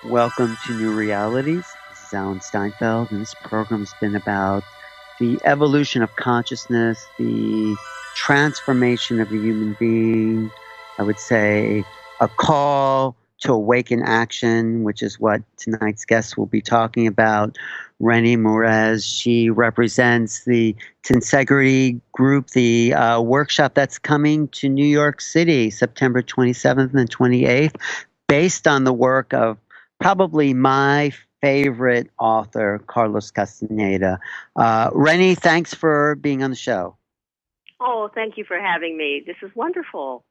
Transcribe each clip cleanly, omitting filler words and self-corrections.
Welcome to New Realities. This is Alan Steinfeld, and this program has been about the evolution of consciousness, the transformation of the human being. I would say a call to awaken action, which is what tonight's guest will be talking about. Reni Murez, she represents the Tensegrity Group, the workshop that's coming to New York City, September 27th and 28th, based on the work of probably my favorite author, Carlos Castaneda. Reni, thanks for being on the show. Oh, thank you for having me. This is wonderful.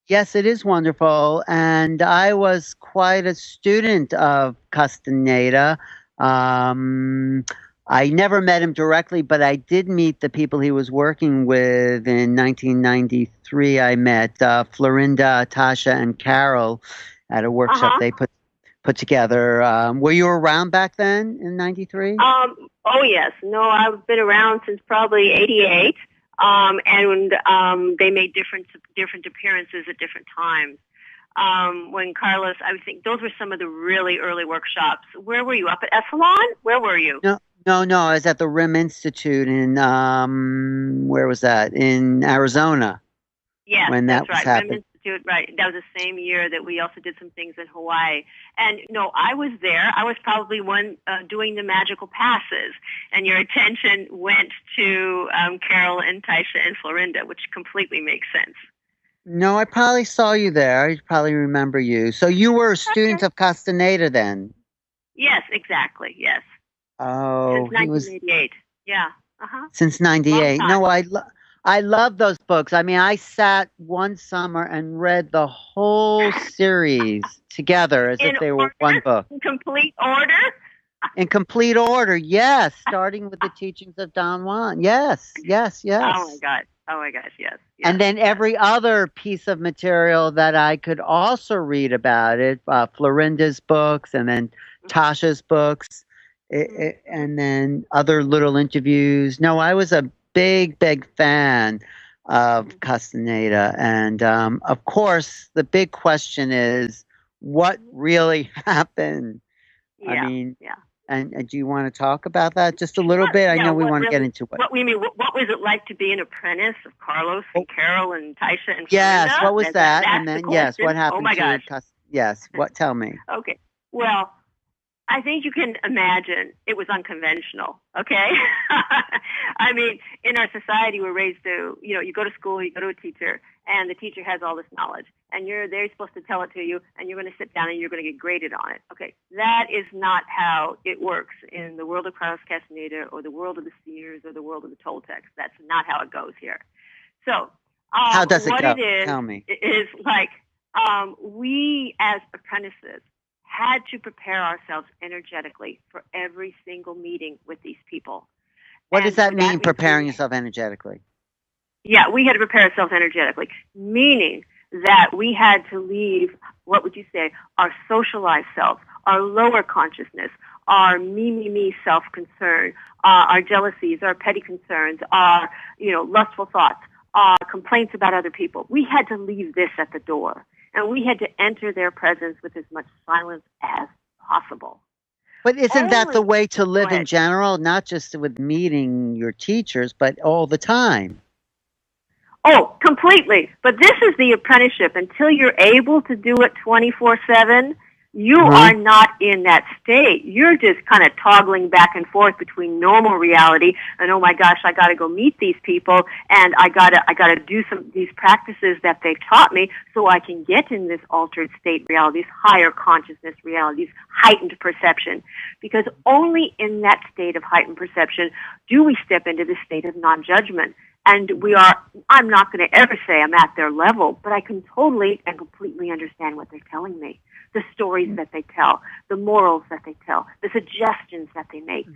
Yes, it is wonderful. And I was quite a student of Castaneda. I never met him directly, but I did meet the people he was working with in 1993. I met Florinda, Tasha, and Carol at a workshop they put together. Were you around back then in 93? Oh, yes. No, I've been around since probably 88. And they made different appearances at different times. When Carlos, I think those were some of the really early workshops. Where were you? Up at Essalon? Where were you? No. I was at the RIM Institute in, where was that? In Arizona. Yes, when that that's was right. happening. RIM Institute, right. That was the same year that we also did some things in Hawaii. And no, I was there. I was probably one doing the magical passes. And your attention went to Carol and Taisha and Florinda, which completely makes sense. No, I probably saw you there. I probably remember you. So you were a student of Castaneda then? Yes, exactly. Yes. Oh, since 1988. Yeah. Since 98. No, I love those books. I mean, I sat one summer and read the whole series together as if they were one book. In complete order? In complete order, yes. Starting with the teachings of Don Juan. Yes. Oh my gosh, yes. And then every other piece of material that I could also read about it, Florinda's books and then Tasha's books, and then other little interviews. No, I was a big fan of Castaneda. And of course, the big question is, what really happened? Yeah, I mean, and do you want to talk about that just a little bit? I know we want to get into it. What was it like to be an apprentice of Carlos and Carol and Taisha and Florinda? Yes, what was that? And then, yes, what happened oh my gosh. Yes, tell me. Okay, well, I think you can imagine it was unconventional, okay? I mean, in our society, we're raised to, you go to school, you go to a teacher, and the teacher has all this knowledge, and they're supposed to tell it to you, and you're going to sit down and you're going to get graded on it. Okay, that is not how it works in the world of Carlos Castaneda or the world of the seers or the world of the Toltecs. That's not how it goes here. So, how does it go? Tell me. It is like we as apprentices had to prepare ourselves energetically for every single meeting with these people. What does that mean, preparing yourself energetically? Yeah, we had to prepare ourselves energetically, meaning that we had to leave, what would you say, our socialized self, our lower consciousness, our me self-concern, our jealousies, our petty concerns, our, lustful thoughts, our complaints about other people. We had to leave this at the door. And we had to enter their presence with as much silence as possible. But isn't that the way to live in general, not just with meeting your teachers, but all the time? Oh, completely. But this is the apprenticeship. Until you're able to do it 24/7, you are not in that state. You're just kind of toggling back and forth between normal reality and, oh my gosh, I got to go meet these people, and I got to do these practices that they've taught me so I can get in this altered state reality, this higher consciousness reality, this heightened perception. Because only in that state of heightened perception do we step into the state of non-judgment. And I'm not going to ever say I'm at their level, but I can totally and completely understand what they're telling me. The stories that they tell, the morals that they tell, the suggestions that they make.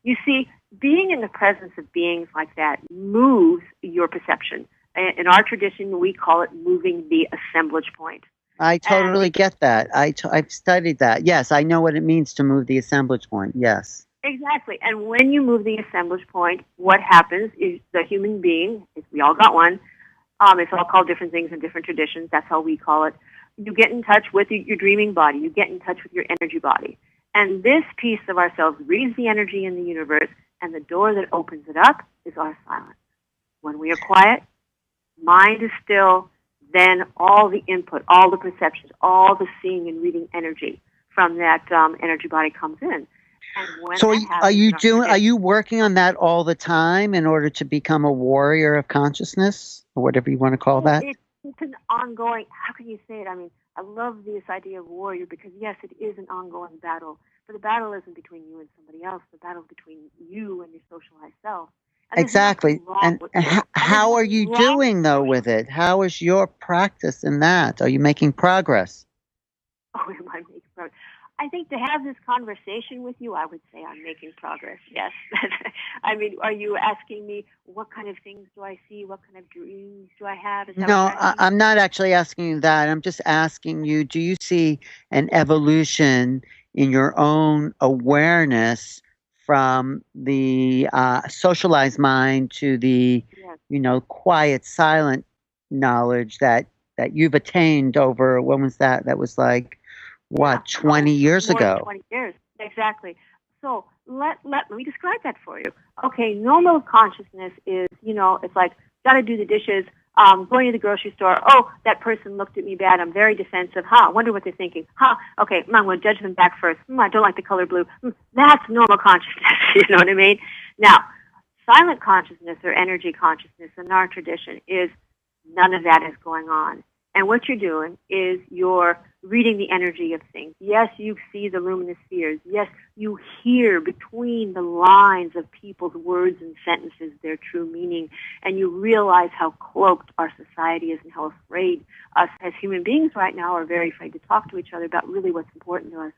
You see, being in the presence of beings like that moves your perception. In our tradition, we call it moving the assemblage point. I totally get that. I've studied that. Yes, I know what it means to move the assemblage point. Yes. Exactly. And when you move the assemblage point, what happens is the human being, we all got one, it's all called different things in different traditions, that's how we call it, you get in touch with your dreaming body. You get in touch with your energy body. And this piece of ourselves reads the energy in the universe, and the door that opens it up is our silence. When we are quiet, mind is still, then all the input, all the perceptions, all the seeing and reading energy from that energy body comes in. And when So that happens, are you working on that all the time in order to become a warrior of consciousness, or whatever you want to call that? It's an ongoing, how can you say it? I mean, I love this idea of warrior because, yes, it is an ongoing battle. But the battle isn't between you and somebody else. The battle is between you and your socialized self. And Exactly. And how are you doing, though, with it? How is your practice in that? Are you making progress? Oh, am I making progress? I think to have this conversation with you, I would say I'm making progress, yes. I mean, are you asking me what kind of things do I see? What kind of dreams do I have? Is that No, what you're asking? I'm not actually asking you that. I'm just asking you, do you see an evolution in your own awareness from the socialized mind to the, Yes. quiet, silent knowledge that you've attained over, when was that? That was like, Yeah. what, 20 years More than ago? 20 years. Exactly. So let me describe that for you. Okay, normal consciousness is, it's like, got to do the dishes, going to the grocery store. Oh, that person looked at me bad. I'm very defensive. I wonder what they're thinking. Okay, I'm going to judge them back first. I don't like the color blue. That's normal consciousness. You know what I mean? Now, silent consciousness or energy consciousness in our tradition is none of that is going on. And what you're doing is you're reading the energy of things. Yes, you see the luminous spheres. Yes, you hear between the lines of people's words and sentences their true meaning. And you realize how cloaked our society is and how afraid us as human beings right now are very afraid to talk to each other about really what's important to us.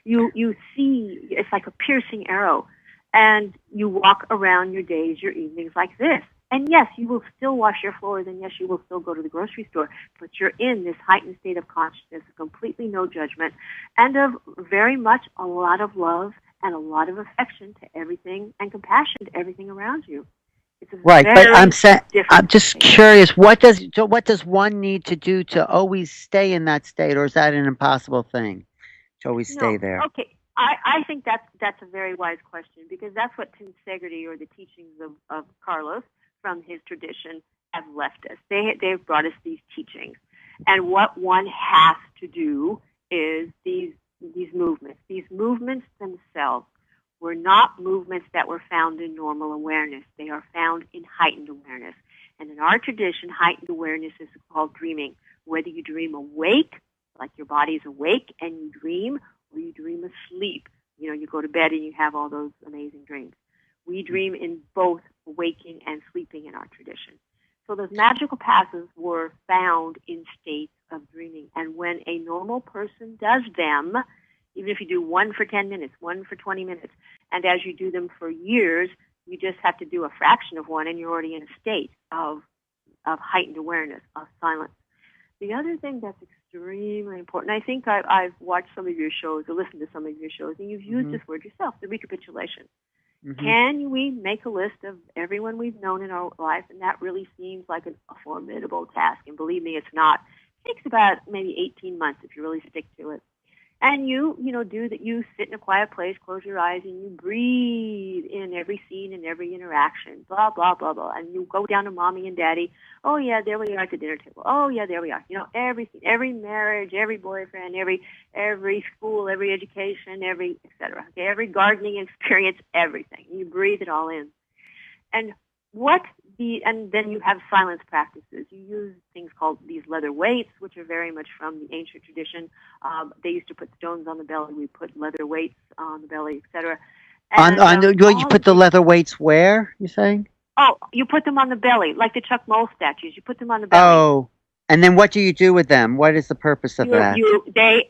You see, it's like a piercing arrow. And you walk around your days, your evenings like this. And yes, you will still wash your floors, and yes, you will still go to the grocery store, but you're in this heightened state of consciousness, completely no judgment, and of very much a lot of love and a lot of affection to everything and compassion to everything around you. It's a Right, but I'm different just state. curious, what does one need to do to always stay in that state, or is that an impossible thing to always stay No, there? okay. I think that's a very wise question because that's what Tensegrity or the teachings of Carlos from his tradition have left us. They've brought us these teachings. And what one has to do is these movements. These movements themselves were not movements that were found in normal awareness. They are found in heightened awareness. And in our tradition, heightened awareness is called dreaming. Whether you dream awake, like your body's awake and you dream, or you dream asleep. You go to bed and you have all those amazing dreams. We dream in both waking and sleeping in our tradition. So those magical passes were found in states of dreaming. And when a normal person does them, even if you do one for 10 minutes, one for 20 minutes, and as you do them for years, you just have to do a fraction of one and you're already in a state of heightened awareness, of silence. The other thing that's extremely important, I think I've watched some of your shows or listened to some of your shows, and you've used this word yourself, the recapitulation. Can we make a list of everyone we've known in our life? And that really seems like a formidable task. And believe me, it's not. It takes about maybe 18 months if you really stick to it. And do that. You sit in a quiet place, close your eyes, and you breathe in every scene and every interaction, blah, blah, blah, blah. And you go down to mommy and daddy. Oh, yeah, there we are at the dinner table. Oh, yeah, there we are. Everything, every marriage, every boyfriend, every school, every education, every et cetera. Okay, every gardening experience, everything. You breathe it all in. And and then you have silence practices. You use things called these leather weights, which are very much from the ancient tradition. They used to put stones on the belly. We put leather weights on the belly, etc. You put the leather weights where, you're saying? Oh, you put them on the belly, like the Chuck Mole statues. You put them on the belly. Oh, and then what do you do with them? What is the purpose of that?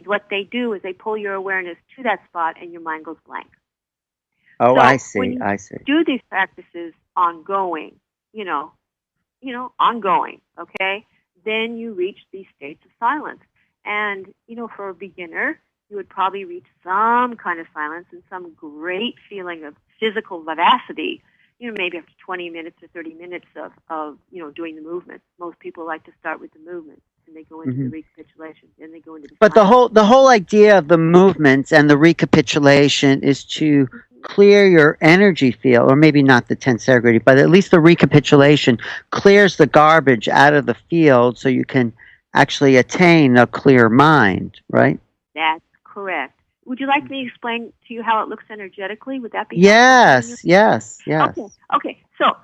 What they do is they pull your awareness to that spot, and your mind goes blank. Oh, so I see. When you I see. do these practices ongoing, ongoing, okay, then you reach these states of silence. And, for a beginner, you would probably reach some kind of silence and some great feeling of physical vivacity, maybe after 20 minutes or 30 minutes of doing the movements. Most people like to start with the movements. and they go into the recapitulation, then they go into the But the whole idea of the movements and the recapitulation is to clear your energy field, or maybe not the tensegrity, but at least the recapitulation clears the garbage out of the field so you can actually attain a clear mind, right? That's correct. Would you like me to explain to you how it looks energetically? Would that be yes, yes. Okay. So,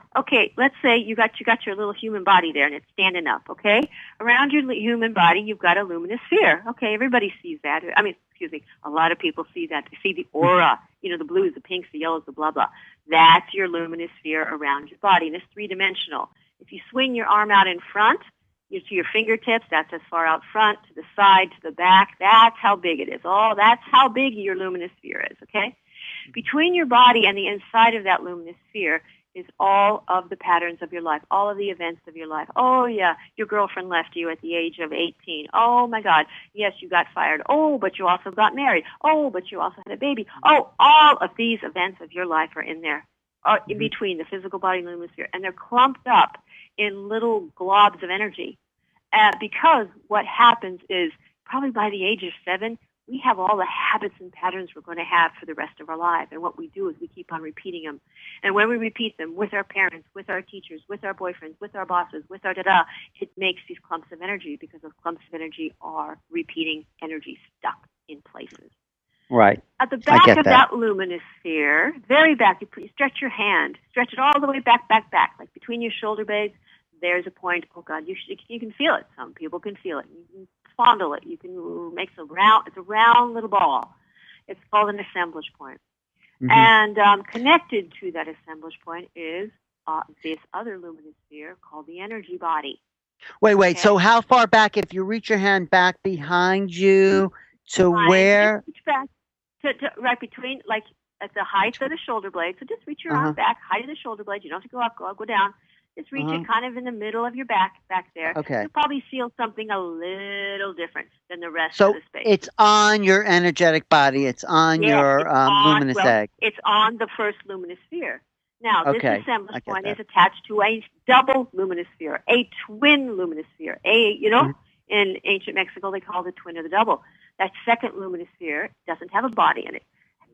let's say you got your little human body there, and it's standing up. Okay, around your human body, you've got a luminous sphere. Okay, everybody sees that. I mean, excuse me, a lot of people see that. They see the aura. You know, the blues, the pinks, the yellows, the blah blah. That's your luminous sphere around your body, and it's three-dimensional. If you swing your arm out in front, to your fingertips, that's as far out front, to the side, to the back. That's how big it is. Oh, that's how big your luminous sphere is, okay? Between your body and the inside of that luminous sphere is all of the patterns of your life, all of the events of your life. Oh, yeah, your girlfriend left you at the age of 18. Oh, my God, yes, you got fired. Oh, but you also got married. Oh, but you also had a baby. Oh, all of these events of your life are in there, in between the physical body and luminous sphere, and they're clumped up in little globs of energy. Because what happens is probably by the age of 7, we have all the habits and patterns we're going to have for the rest of our lives. And what we do is we keep on repeating them. And when we repeat them with our parents, with our teachers, with our boyfriends, with our bosses, with our da-da, it makes these clumps of energy because those clumps of energy are repeating energy stuck in places. Right. At the back of that luminous sphere, very back, you stretch your hand, stretch it all the way back, like between your shoulder blades. There's a point. Oh God, you can feel it. Some people can feel it. You can fondle it. You can make it's a round little ball. It's called an assemblage point. And connected to that assemblage point is this other luminous sphere called the energy body. Wait. Okay? So how far back? If you reach your hand back behind you to where? Reach back to right between, like at the height of the shoulder blade. So just reach your arm back, height of the shoulder blade. You don't have to go up, go down. Just reach it kind of in the middle of your back there. Okay. You'll probably feel something a little different than the rest of the space. So it's on your energetic body. It's on your luminous egg. It's on the first luminous sphere. Now, this assemblage point is attached to a double luminous sphere, a twin luminous sphere. In ancient Mexico, they call it the twin or the double. That second luminous sphere doesn't have a body in it.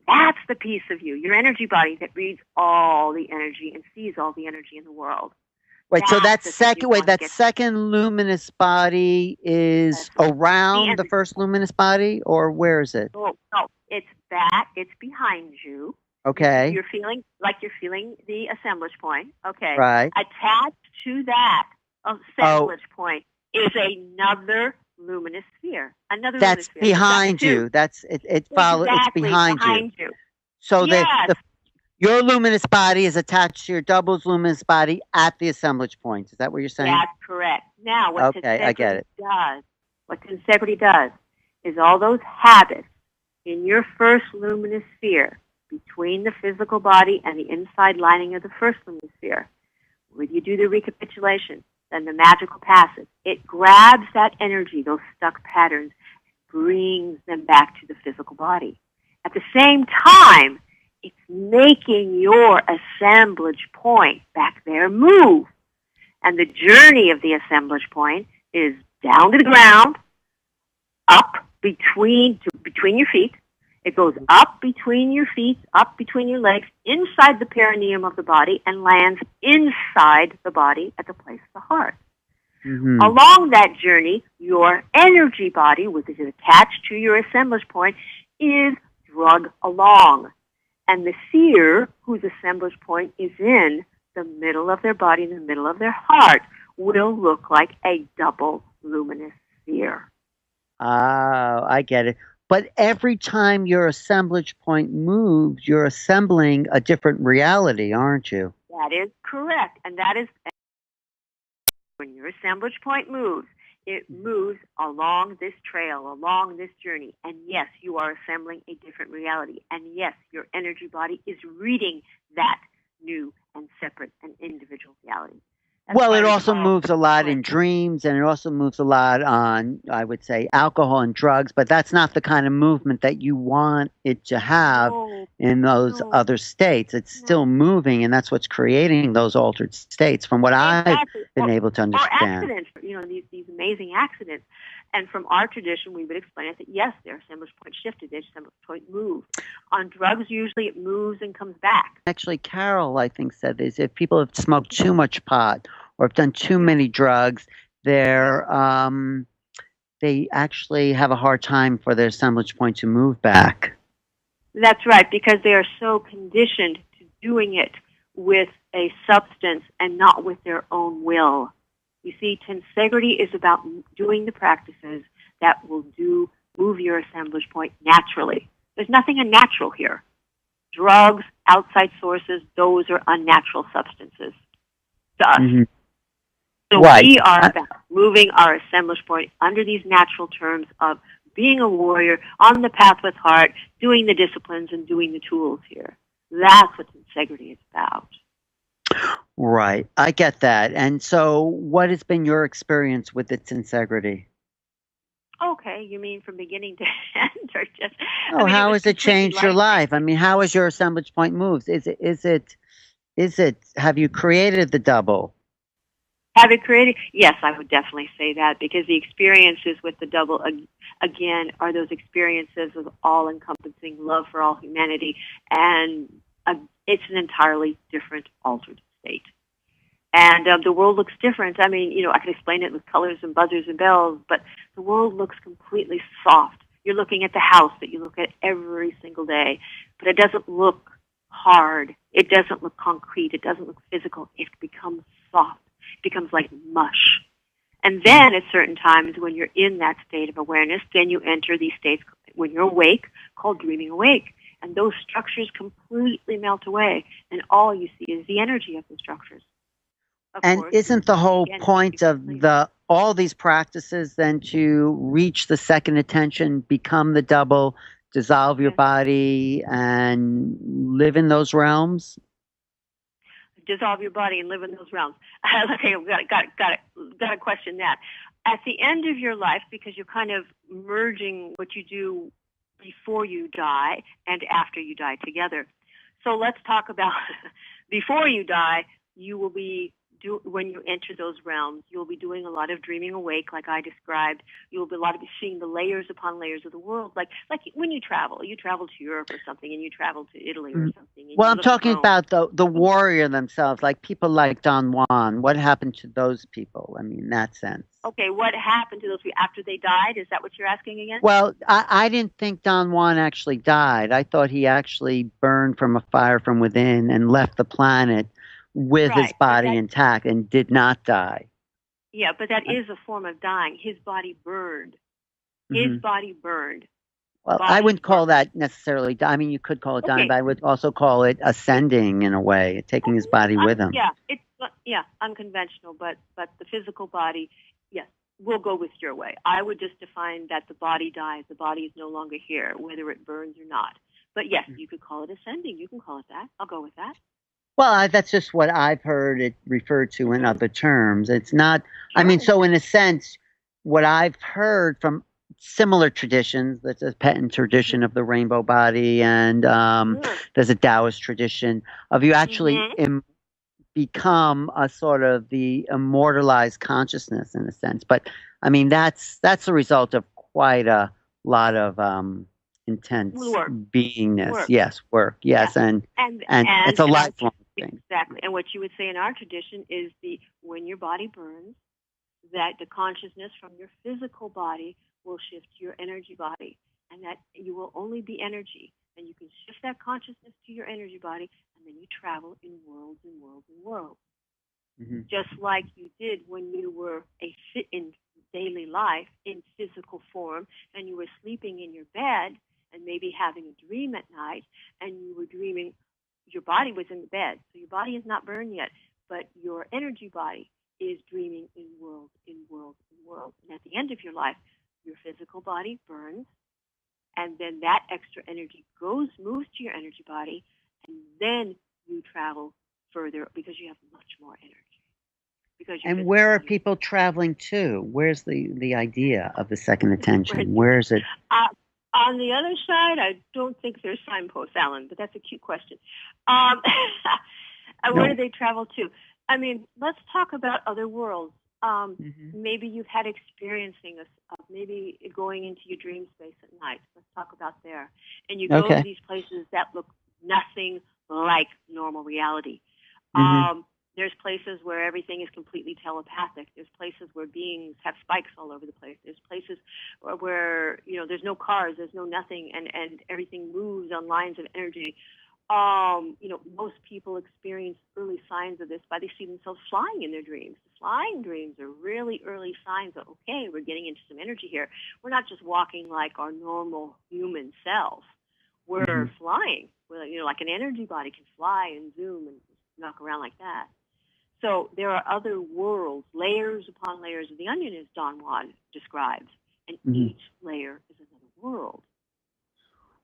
That's the piece of you, your energy body that reads all the energy and sees all the energy in the world. Wait, so that second luminous body is around the first luminous body, or where is it? Oh, no, it's back. It's behind you. Okay. You're feeling the assemblage point. Okay. Right. Attached to that assemblage point is another luminous sphere. That's behind you. It follows. It's behind you. So your luminous body is attached to your double's luminous body at the assemblage point. Is that what you're saying? That's correct. Now, what tensegrity does is all those habits in your first luminous sphere between the physical body and the inside lining of the first luminous sphere, when you do the recapitulation, then the magical passage, it grabs that energy, those stuck patterns, brings them back to the physical body. At the same time, it's making your assemblage point back there move. And the journey of the assemblage point is down to the ground, up between your feet. It goes up between your feet, up between your legs, inside the perineum of the body, and lands inside the body at the place of the heart. Along that journey, your energy body, which is attached to your assemblage point, is drug along. And the seer, whose assemblage point is in the middle of their body, in the middle of their heart, will look like a double luminous sphere. Oh, I get it. But every time your assemblage point moves, you're assembling a different reality, aren't you? That is correct. And that is when your assemblage point moves, it moves along this trail, along this journey. And yes, you are assembling a different reality. And yes, your energy body is reading that new and separate and individual reality. That's Well, what I it also recall. moves a lot in dreams, and it also moves a lot on, I would say, alcohol and drugs, but that's not the kind of movement that you want it to have No, in those no, other states. It's no. still moving, and that's what's creating those altered states, from what I've Exactly. been able to Or understand. accidents, these amazing accidents. And from our tradition, we would explain it that yes, their assemblage point shifted, their assemblage point moved. On drugs, usually it moves and comes back. Actually, Carol, I think, said this: if people have smoked too much pot or have done too Yeah, many drugs, yeah. they actually have a hard time for their assemblage point to move back. That's right, because they are so conditioned to doing it with a substance and not with their own will. You see, tensegrity is about doing the practices that will move your assemblage point naturally. There's nothing unnatural here. Drugs, outside sources, those are unnatural substances to us. Hmm. So Right. we are about moving our assemblage point under these natural terms of being a warrior on the path with heart, doing the disciplines and doing the tools here. That's what integrity is about. Right. I get that. And so, what has been your experience with its integrity? Okay, you mean from beginning to end, or just? I Oh, mean, it how was has it completely changed your life life? I changing. mean, how has your assemblage point moved? Have you created the double? Have it created? Yes, I would definitely say that because the experiences with the double again are those experiences of all-encompassing love for all humanity, and it's an entirely different, altered state. And the world looks different. I mean, I can explain it with colors and buzzers and bells, but the world looks completely soft. You're looking at the house that you look at every single day, but it doesn't look hard. It doesn't look concrete. It doesn't look physical. It becomes soft. It becomes like mush. And then at certain times when you're in that state of awareness, then you enter these states when you're awake called dreaming awake. And those structures completely melt away, and all you see is the energy of the structures. Of And course, isn't the whole again, point before of sleep. all these practices then to reach the second attention, become the double, dissolve your Yes. body, and live in those realms? Dissolve your body and live in those realms. Okay, got to question that. At the end of your life, because you're kind of merging what you do before you die and after you die together. So let's talk about before you die. You will be when you enter those realms. You'll be doing a lot of dreaming awake, like I described. You'll be seeing the layers upon layers of the world, like when you travel. You travel to Europe or something, and you travel to Italy or Mhm. something, and Well, you I'm look at talking Rome. about the warrior themselves, like people like Don Juan. What happened to those people? I mean, in that sense. Okay, what happened to those people after they died? Is that what you're asking again? Well, I didn't think Don Juan actually died. I thought he actually burned from a fire from within and left the planet with his Right, but body that intact and did not die. yeah, but that is a form of dying. His body burned. His Hmm. body burned. Well, I Body wouldn't call burned. that necessarily. I mean, you could call it dying, Okay, but I would also call it it, ascending in a way, taking his body with him. yeah, it's yeah, unconventional, but the physical body, yes, we'll go with your way. I would just define that the body dies. The body is no longer here, whether it burns or not. But yes, you could call it ascending. You can call it that. I'll go with that. Well, that's just what I've heard it referred to in Mm-hmm. other terms. It's not, I mean, Sure. so in a sense, what I've heard from similar traditions, there's a Tibetan tradition of the rainbow body, and Sure. there's a Taoist tradition of you actually Mm-hmm. become a sort of the immortalized consciousness in a sense. But I mean, that's the result of quite a lot of intense Work. beingness. Work. Yes, work. Yeah. Yes, and it's And a in our lifelong thing. exactly, and what you would say in our tradition is the when your body burns, that the consciousness from your physical body will shift to your energy body, and that you will only be energy, and you can shift that consciousness to your energy body, and then you travel in worlds and worlds and worlds, Hmm. just like you did when you were in daily life in physical form, and you were sleeping in your bed and maybe having a dream at night, and you were dreaming your body was in the bed, so your body is not burned yet, but your energy body is dreaming in worlds, in worlds, in worlds. And at the end of your life, your physical body burns, and then that extra energy moves to your energy body, and then you travel further because you have much more energy. because your And physical where are body. people traveling to? Where's the idea of the second attention? Where is it? On the other side, I don't think there's signposts, Alan, but that's a cute question. Um, where do No. they travel to? I mean, let's talk about other worlds. Hmm. Maybe you've had experiencing maybe going into your dream space at night. Let's talk about there. And you go to Okay. these places that look nothing like normal reality. Hmm. There's places where everything is completely telepathic. There's places where beings have spikes all over the place. There's places where there's no cars, there's no nothing, and everything moves on lines of energy. Most people experience early signs of this by they see themselves flying in their dreams. Flying dreams are really early signs of, okay, we're getting into some energy here. We're not just walking like our normal human self. We're Hmm. flying. We're, like an energy body can fly and zoom and knock around like that. So there are other worlds, layers upon layers of the onion, as Don Juan described, and Hmm. each layer is another world.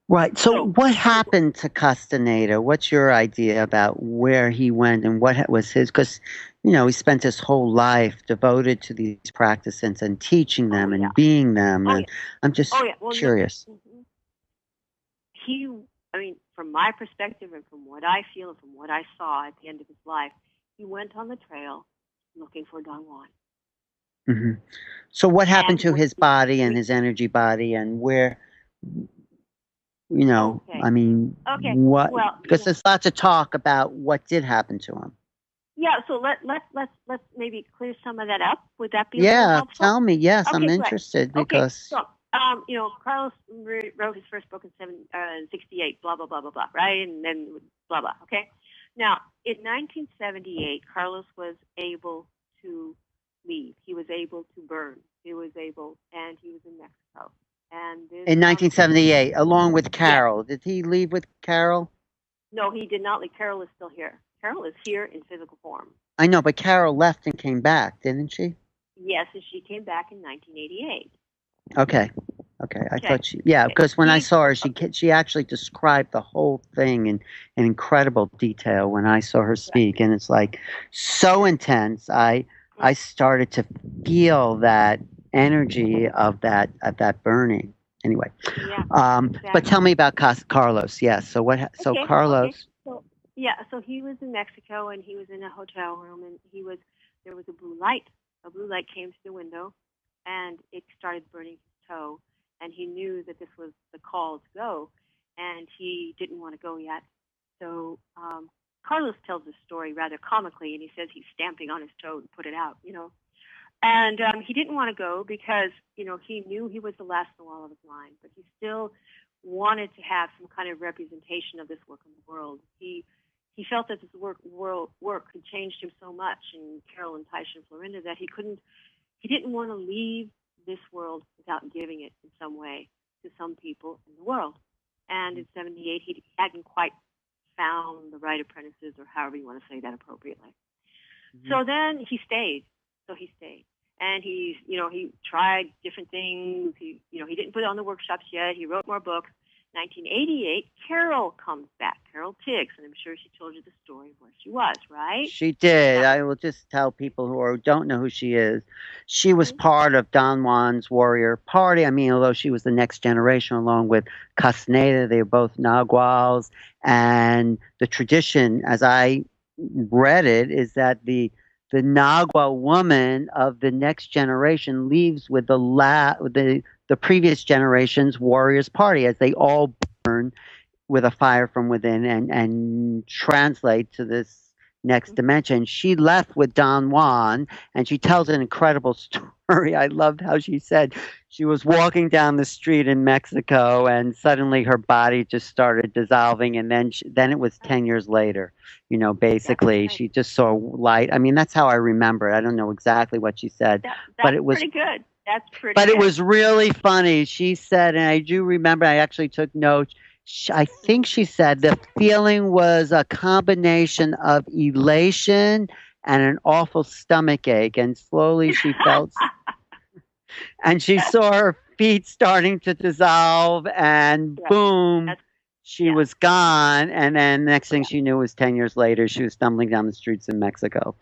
Right. So So, what happened to Castaneda? What's your idea about where he went and what was his? Because, he spent his whole life devoted to these practices and teaching oh them yeah, and being them. oh And yeah, I'm oh just yeah. Well, no, curious. he, I mean, from my perspective and from what I feel and from what I saw at the end of his life, he went on the trail looking for Don Juan. Hmm. So what happened And to when his body and his energy body and where, okay, I mean, okay, what, well, because there's lots of talk about what did happen to him. yeah. So let's maybe clear some of that up. Would that be a little Yeah, helpful? tell me. Yes, I'm Okay, great. interested Okay, because, so Carlos wrote his first book in 68, blah blah blah blah blah, right? And then blah blah. Okay. Now, in 1978, Carlos was able to leave. He was able to burn. And he was in Mexico. And this in 1978, along with yes, Carol, did he leave with Carol? no, he did not leave. Carol is still here. Carol is here in physical form. I know, but Carol left and came back, didn't she? Yes, and she came back in 1988. Okay. Okay. I Okay. thought yeah, Okay. because when I He saw her, she actually described the whole thing in incredible detail when I saw her right. speak, and it's like so intense. I started to feel that energy of that burning. Anyway, Yeah, but tell exactly. me about Carlos. Yes. So so Okay, okay. Carlos. So yeah, so he was in Mexico and he was in a hotel room and there was a blue light. A blue light came to the window and it started burning his toe and he knew that this was the call to go and he didn't want to go yet. So Carlos tells this story rather comically and he says he's stamping on his toe to put it out. And he didn't want to go because, he knew he was the last in the wall of his line, but he still wanted to have some kind of representation of this work in the world. He felt that this work had changed him so much in Carol and Taisha and Florinda that he didn't want to leave this world without giving it in some way to some people in the world. And in 78, he hadn't quite found the right apprentices or however you want to say that appropriately. Mm-hmm. So then he stayed. And he tried different things. He didn't put on the workshops yet. He wrote more books. 1988, Carol comes back. Carol Tiggs, and I'm sure she told you the story of where she was, right? She did. That was I will just tell people who don't know who she is. She was mm-hmm. part of Don Juan's warrior party. I mean, although she was the next generation along with Castaneda, they were both Naguals. And the tradition, as I read it, is that the Nagual woman of the next generation leaves with the previous generation's warriors party as they all burn with a fire from within and translate to this next dimension. She left with Don Juan and she tells an incredible story. I loved how she said she was walking down the street in Mexico and suddenly her body just started dissolving and then it was 10 years later. Basically Right. she just saw light. I mean, that's how I remember it. I don't know exactly what she said, but That's it was pretty good. That's pretty but it good. was really funny. She said, and I do remember, I actually took notes. I think she said the feeling was a combination of elation and an awful stomach ache. And slowly she felt, and she saw her feet starting to dissolve, and Yeah. boom, That's she yeah. was gone. And then next thing Yeah. she knew was 10 years later, she was stumbling down the streets in Mexico.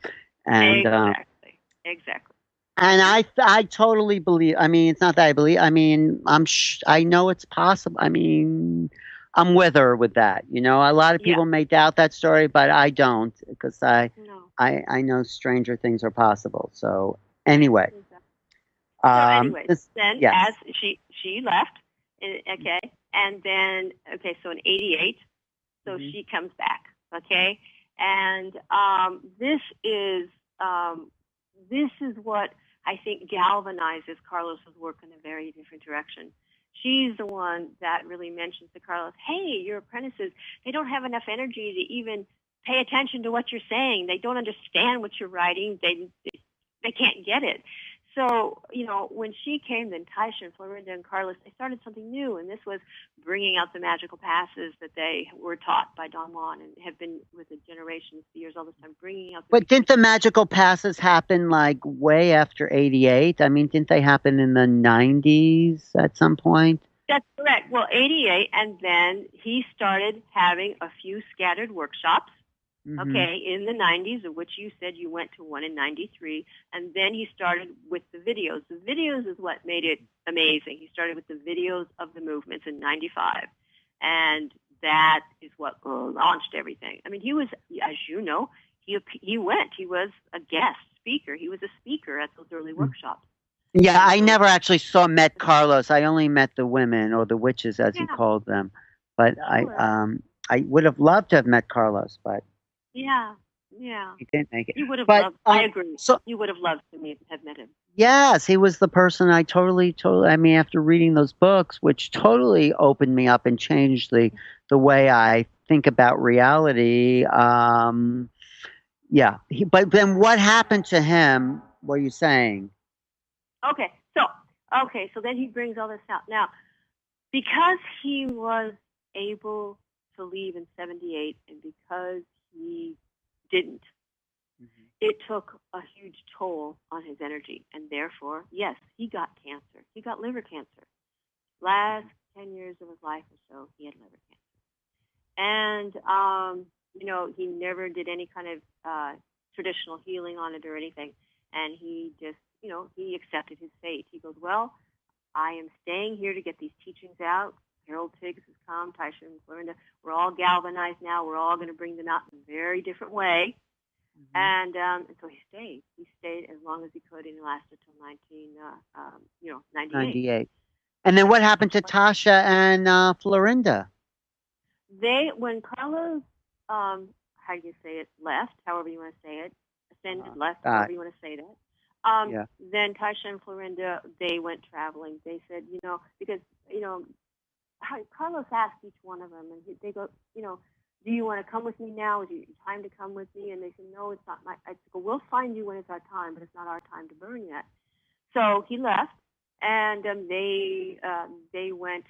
And Exactly. exactly. And I totally believe. I mean, it's not that I believe. I mean, I know it's possible. I mean, I'm with her with that. You know, a lot of Yeah. people may doubt that story, but I don't because No. I know stranger things are possible. So anyway, Exactly. So, anyways, this then as yes. she left, okay, and then okay, so in '88, so Hmm. she comes back, okay, and um, this is what I think galvanizes Carlos's work in a very different direction. She's the one that really mentions to Carlos, "Hey, your apprentices, they don't have enough energy to even pay attention to what you're saying. They don't understand what you're writing. They can't get it." So, when she came, then Taisha and Florinda and Carlos, they started something new, and this was bringing out the magical passes that they were taught by Don Juan and have been with the generations, the years, all this time, bringing out the But didn't the reconstruction. magical passes happen like way after '88? I mean, didn't they happen in the '90s at some point? That's correct. Well, '88, and then he started having a few scattered workshops, Hmm. okay, in the '90s, of which you said you went to one in '93, and then he started with the videos. The videos is what made it amazing. He started with the videos of the movements in '95, and that is what launched everything. I mean, he was, as you know, he went. He was a guest speaker. He was a speaker at those early workshops, Yeah, and I so never actually met Carlos. I only met the women or the witches, as he yeah, called them. But sure, I would have loved to have met Carlos, but yeah, yeah. he didn't make it. You would have But loved. I agree. so You would have loved to have met him. yes, he was the person I totally. I mean, after reading those books, which totally opened me up and changed the way I think about reality. Yeah, but then what happened to him? What are you saying? Okay, so then he brings all this out. Now, because he was able to leave in '78, and because he didn't, it took a huge toll on his energy, and therefore, yes, he got cancer. He got liver cancer. Last 10 years of his life or so, he had liver cancer. And he never did any kind of traditional healing on it or anything. And he just, he accepted his fate. He goes, "Well, I am staying here to get these teachings out. Harold Tiggs has come, Taisha and Florinda. We're all galvanized now. We're all going to bring them out in a very different way." Mhm. And so he stayed. He stayed as long as he could, and he lasted till 98. 98. And then Yeah. what happened to Tasha and Florinda? When Carlos, how do you say it, left, however you want to say it, ascended, left, Uh, however you want to say that, yeah. then Tasha and Florinda, they went traveling. They said, because, Carlos asked each one of them, and they go, "Do you want to come with me now? Is it time to come with me?" And they said, "No, it's not my." I go, "We'll find you when it's our time, but it's not our time to burn yet." So he left, and they went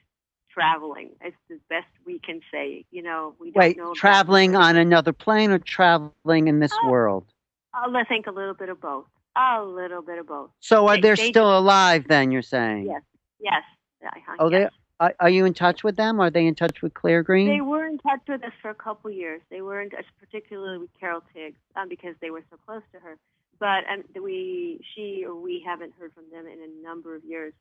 traveling. It's the best we can say. We don't Wait, know exactly traveling where they on went. another plane or traveling in this Uh, world? I think a little bit of both. A little bit of both. So are they They just still alive then, you're saying? yes, yes, Oh, yes. are you in touch with them? Are they in touch with Claire They Green? were in touch with us for a couple years. They were in touch, particularly with Carol Tiggs, because they were so close to her. But we haven't heard from them in a number of years.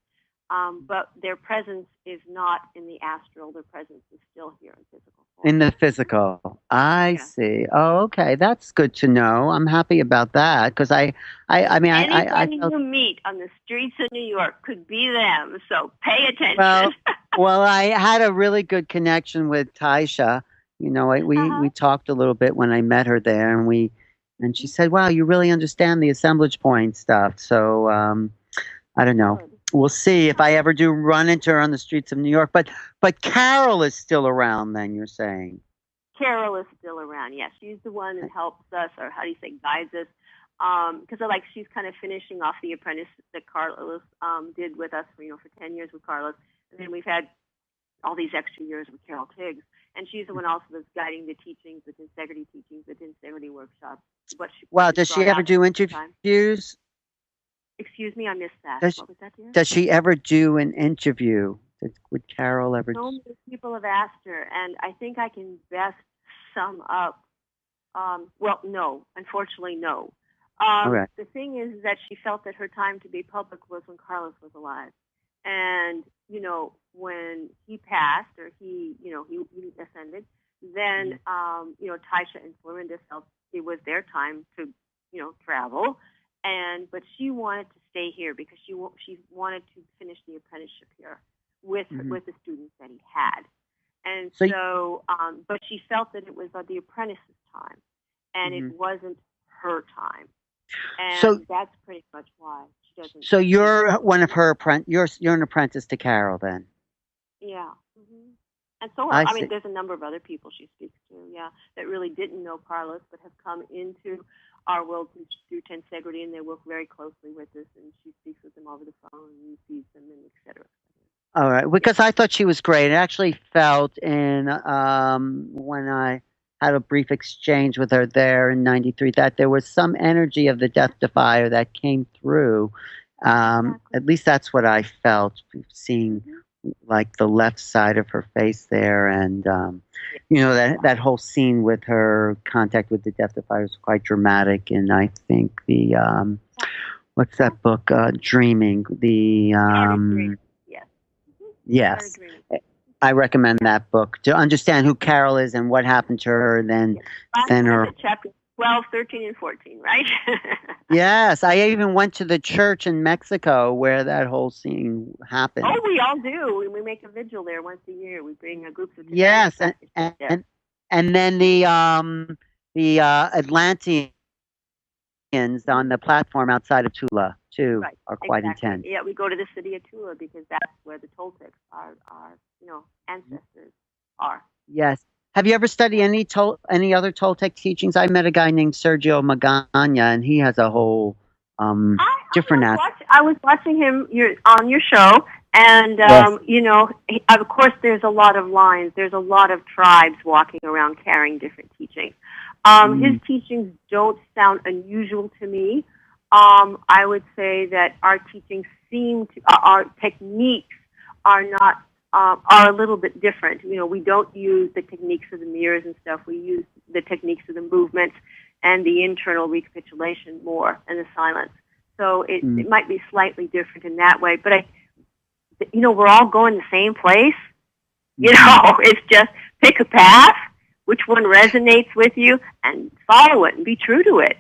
But their presence is not in the astral. Their presence is still here in physical form. In the physical. I Yeah. see. Oh, okay. That's good to know. I'm happy about that because I mean, I Anybody felt you meet on the streets of New York could be them. So pay attention. well, I had a really good connection with Taisha. You know, we Uh-huh. talked a little bit when I met her there, and she said, "Wow, you really understand the assemblage point stuff." So I don't know. Good. We'll see if I ever do run into her on the streets of New York. But Carol is still around. Then you're saying? Carol is still around. Yes, she's the one that helps us, or how do you say, guides us. Because she's kind of finishing off the apprentice that Carlos did with us for 10 years with Carlos, and then we've had all these extra years with Carol Tiggs, and she's the one also that's guiding the teachings, the teachings, the integrity workshops. What Well, is does she brought ever out at do the time. interviews? Excuse me, I missed that. Does What was that, dear? does she ever do an interview? Would Carol ever? So many people have asked her, and I think I can best sum up. Well, no, unfortunately, no. Okay. The thing is that she felt that her time to be public was when Carlos was alive. And, when he passed or he ascended, then, Taisha and Florinda felt it was their time to, travel. But she wanted to stay here because she wanted to finish the apprenticeship here with the students that he had. And but she felt that it was the apprentice's time, and it wasn't her time. And that's pretty much why she doesn't. So you're one of her apprentice. You're an apprentice to Carol, then. Yeah. And so I mean, there's a number of other people she speaks to, that really didn't know Carlos but have come into our world through Tensegrity, and they work very closely with us, and she speaks with them over the phone and sees them, and et cetera. All right, because I thought she was great. I actually felt when I had a brief exchange with her there in '93 that there was some energy of the Death Defier that came through. At least that's what I felt, seeing like the left side of her face there, and that whole scene with her contact with the Death Defier was quite dramatic. And I think the what's that book? Dreaming. Yes. I recommend that book to understand who Carol is and what happened to her. And then her chapter 12, 13, and 14, right? Yes, I even went to the church in Mexico where that whole scene happened. Oh, we all do. We make a vigil there once a year. We bring a group of and then the Atlanteans on the platform outside of Tula too are quite intense. Yeah, we go to the city of Tula because that's where the Toltecs, our ancestors, are. Yes. Have you ever studied any other Toltec teachings? I met a guy named Sergio Magana, and he has a whole different aspect. I was watching him on your show, and of course, there's a lot of lines. There's a lot of tribes walking around carrying different teachings. His teachings don't sound unusual to me. I would say that our teachings our techniques are not. Are a little bit different. We don't use the techniques of the mirrors and stuff. We use the techniques of the movements and the internal recapitulation more, and the silence. So it might be slightly different in that way. But we're all going the same place. It's just pick a path, which one resonates with you, and follow it and be true to it.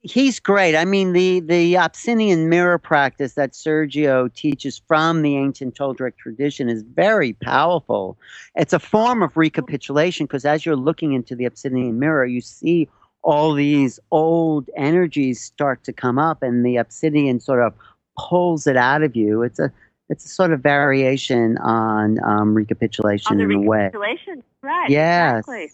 He's great. I mean, the Obsidian mirror practice that Sergio teaches from the ancient Toltec tradition is very powerful. It's a form of recapitulation because as you're looking into the Obsidian mirror, you see all these old energies start to come up, and the Obsidian sort of pulls it out of you. It's a sort of variation on recapitulation in a way. Recapitulation, right? Yes. Exactly.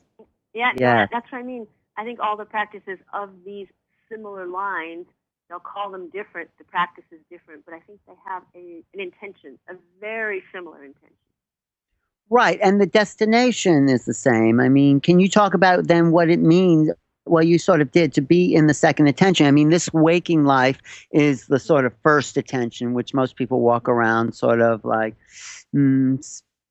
Yeah. That's what I mean. I think all the practices of these similar lines, they'll call them different. The practice is different, but I think they have an intention, a very similar intention. Right, and the destination is the same. I mean, can you talk about then what it means? Well, you sort of did to be in the second attention. I mean, this waking life is the sort of first attention, which most people walk around sort of like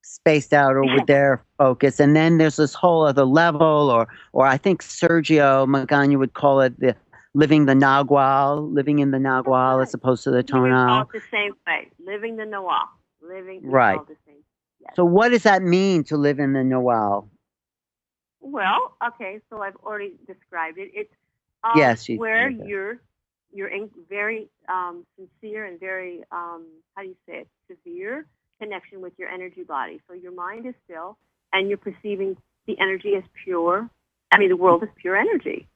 spaced out or with their focus. And then there's this whole other level, or I think Sergio Magana would call it the living in the Nagual as opposed to the tonal. It's the same way. Living the Nawal. Right. All the same. Yes. So what does that mean to live in the Nawal? Well, okay, so I've already described it. It's where you're in very sincere and very severe connection with your energy body. So your mind is still, and you're perceiving the energy as pure. I mean, the world is pure energy.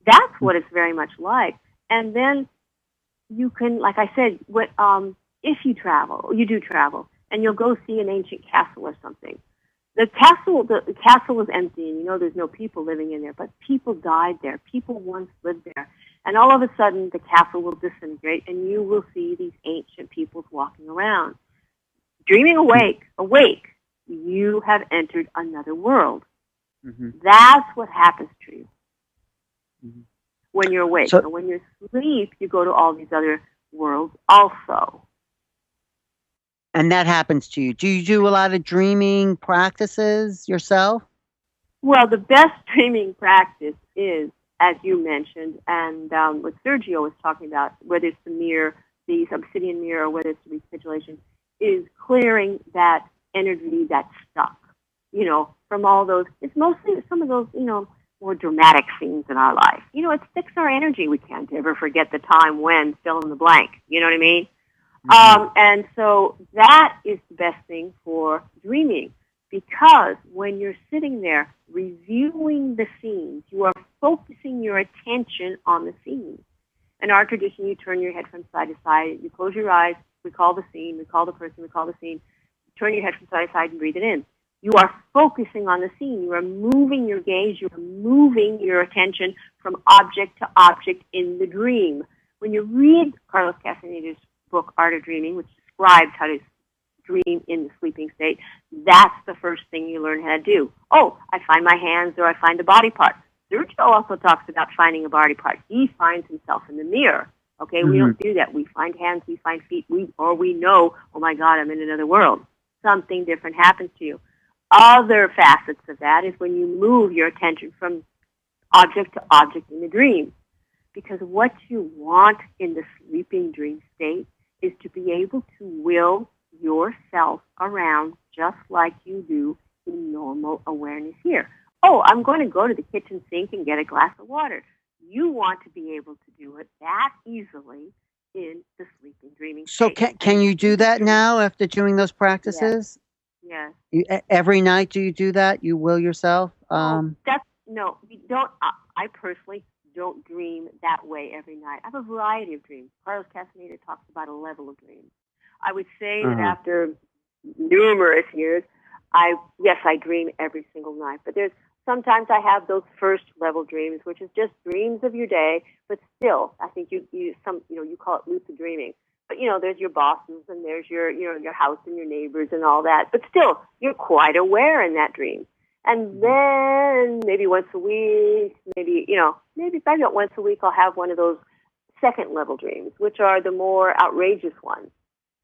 That's what it's very much like. And then you can, like I said, if you do travel, and you'll go see an ancient castle or something. The castle is empty, and there's no people living in there, but people died there. People once lived there. And all of a sudden, the castle will disintegrate, and you will see these ancient peoples walking around. Dreaming awake, you have entered another world. Mm-hmm. That's what happens to you when you're awake. So when you're asleep, you go to all these other worlds also. And that happens to you. Do you do a lot of dreaming practices yourself? Well, the best dreaming practice is as you mentioned, and what Sergio was talking about, whether it's the mirror, the obsidian mirror, or whether it's the recapitulation, is clearing that energy that's stuck, from all those. It's mostly some of those, more dramatic scenes in our life. It sticks our energy. We can't ever forget the time when, fill in the blank. You know what I mean? And so that is the best thing for dreaming, because when you're sitting there reviewing the scenes, you are focusing your attention on the scene. In our tradition, you turn your head from side to side, you close your eyes, recall the scene, recall the person, recall the scene, turn your head from side to side and breathe it in. You are focusing on the scene. You are moving your gaze. You are moving your attention from object to object in the dream. When you read Carlos Castaneda's book, Art of Dreaming, which describes how to dream in the sleeping state, that's the first thing you learn how to do. Oh, I find my hands or I find a body part. Sergio also talks about finding a body part. He finds himself in the mirror. Okay, we don't do that. We find hands, we find feet, we know, oh my God, I'm in another world. Something different happens to you. Other facets of that is when you move your attention from object to object in the dream. Because what you want in the sleeping dream state is to be able to will yourself around just like you do in normal awareness here. Oh, I'm going to go to the kitchen sink and get a glass of water. You want to be able to do it that easily in the sleeping dreaming state. So can you do that now after doing those practices? Yes. Every night do you do that? You will yourself? No, we don't. I personally don't dream that way every night. I have a variety of dreams. Carlos Castaneda talks about a level of dreams. I would say that after numerous years, I dream every single night. But sometimes I have those first level dreams, which is just dreams of your day. But still, I think you call it lucid dreaming. But there's your bosses and there's your house and your neighbors and all that. But still, you're quite aware in that dream. And then maybe once a week, maybe about once a week, I'll have one of those second level dreams, which are the more outrageous ones.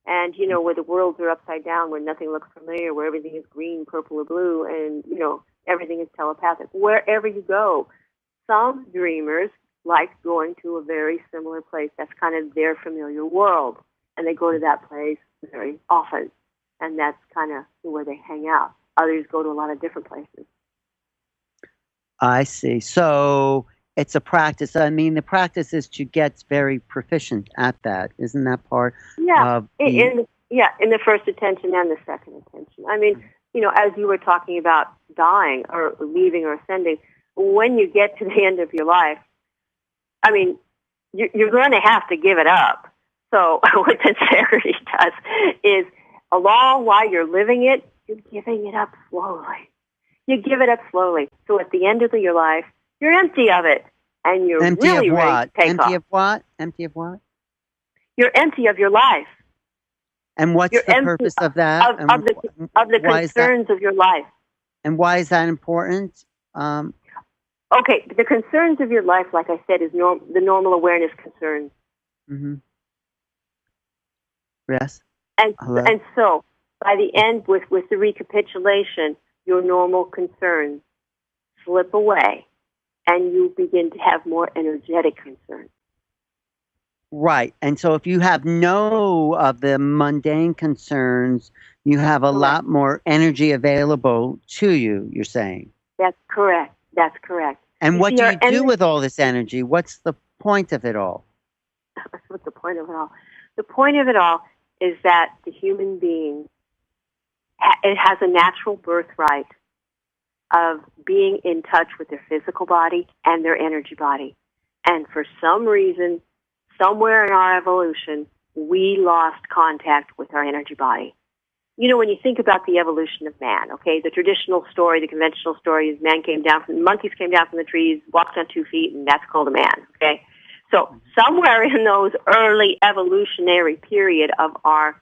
And, where the worlds are upside down, where nothing looks familiar, where everything is green, purple, or blue, and, everything is telepathic. Wherever you go, some dreamers like going to a very similar place. That's kind of their familiar world. And they go to that place very often. And that's kind of where they hang out. Others go to a lot of different places. I see. So it's a practice. I mean, the practice is to get very proficient at that. Isn't that part? Yeah. In the first attention and the second attention. I mean, as you were talking about dying or leaving or ascending, when you get to the end of your life, I mean, you're going to have to give it up. So what sincerity does is, along while you're living it, you're giving it up slowly. You give it up slowly. So at the end of your life, you're empty of it. And you're empty really of ready what? to take Empty off. of what? Empty of what? You're empty of your life. And what's the purpose of that? Of the concerns of your life. And why is that important? Okay, the concerns of your life, like I said, is the normal awareness concerns. Mm-hmm. Yes. And so, by the end, with the recapitulation, your normal concerns slip away, and you begin to have more energetic concerns. Right. And so if you have no of the mundane concerns, you have a lot more energy available to you, you're saying. That's correct. That's correct. And what do you do with all this energy? What's the point of it all? What's the point of it all? The point of it all is that the human being, it has a natural birthright of being in touch with their physical body and their energy body. And for some reason, somewhere in our evolution, we lost contact with our energy body. When you think about the evolution of man, okay, the traditional story, the conventional story is monkeys came down from the trees, walked on 2 feet, and that's called a man, okay? So somewhere in those early evolutionary period of our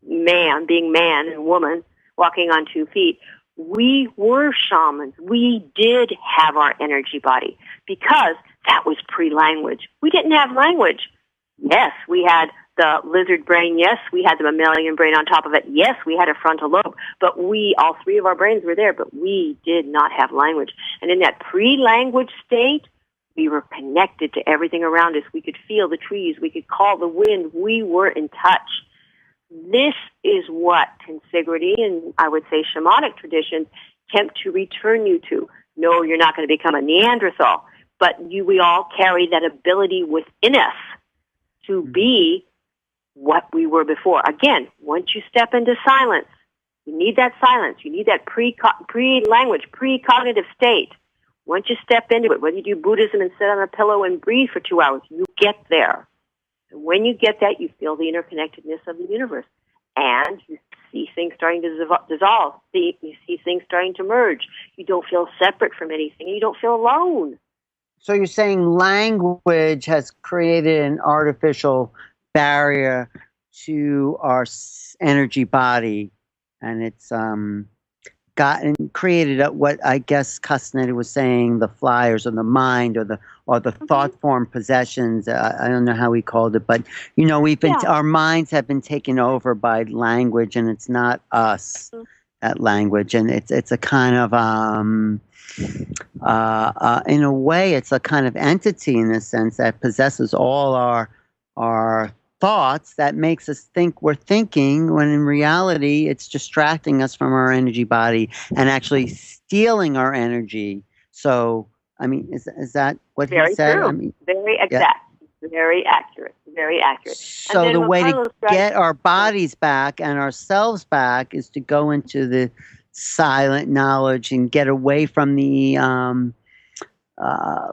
being man and woman, walking on 2 feet, we were shamans. We did have our energy body because that was pre-language. We didn't have language. Yes, we had the lizard brain. Yes, we had the mammalian brain on top of it. Yes, we had a frontal lobe. But all three of our brains were there, but we did not have language. And in that pre-language state, We were connected to everything around us. We could feel the trees. We could call the wind. We were in touch. This is what tensegrity and I would say shamanic traditions attempt to return you to. No, you're not going to become a Neanderthal, but we all carry that ability within us to be what we were before. Again, once you step into silence, you need that silence. You need that pre-language, pre-cognitive state. Once you step into it, whether you do Buddhism and sit on a pillow and breathe for 2 hours, you get there. And when you get that, you feel the interconnectedness of the universe. And you see things starting to dissolve. You see things starting to merge. You don't feel separate from anything. You don't feel alone. So you're saying language has created an artificial barrier to our energy body, and it's created what I guess Castaneda was saying, the flyers or the mind or the thought form possessions. I don't know how he called it, but we've been our minds have been taken over by language, and it's not us, that language, and it's a kind of in a way it's a kind of entity in a sense that possesses all our thoughts, that makes us think we're thinking, when in reality it's distracting us from our energy body and actually stealing our energy. So, I mean, is that what Very he said? True. I mean, very exact. Yeah. Very accurate. Very accurate. So the way to get our bodies back and ourselves back is to go into the silent knowledge and get away from the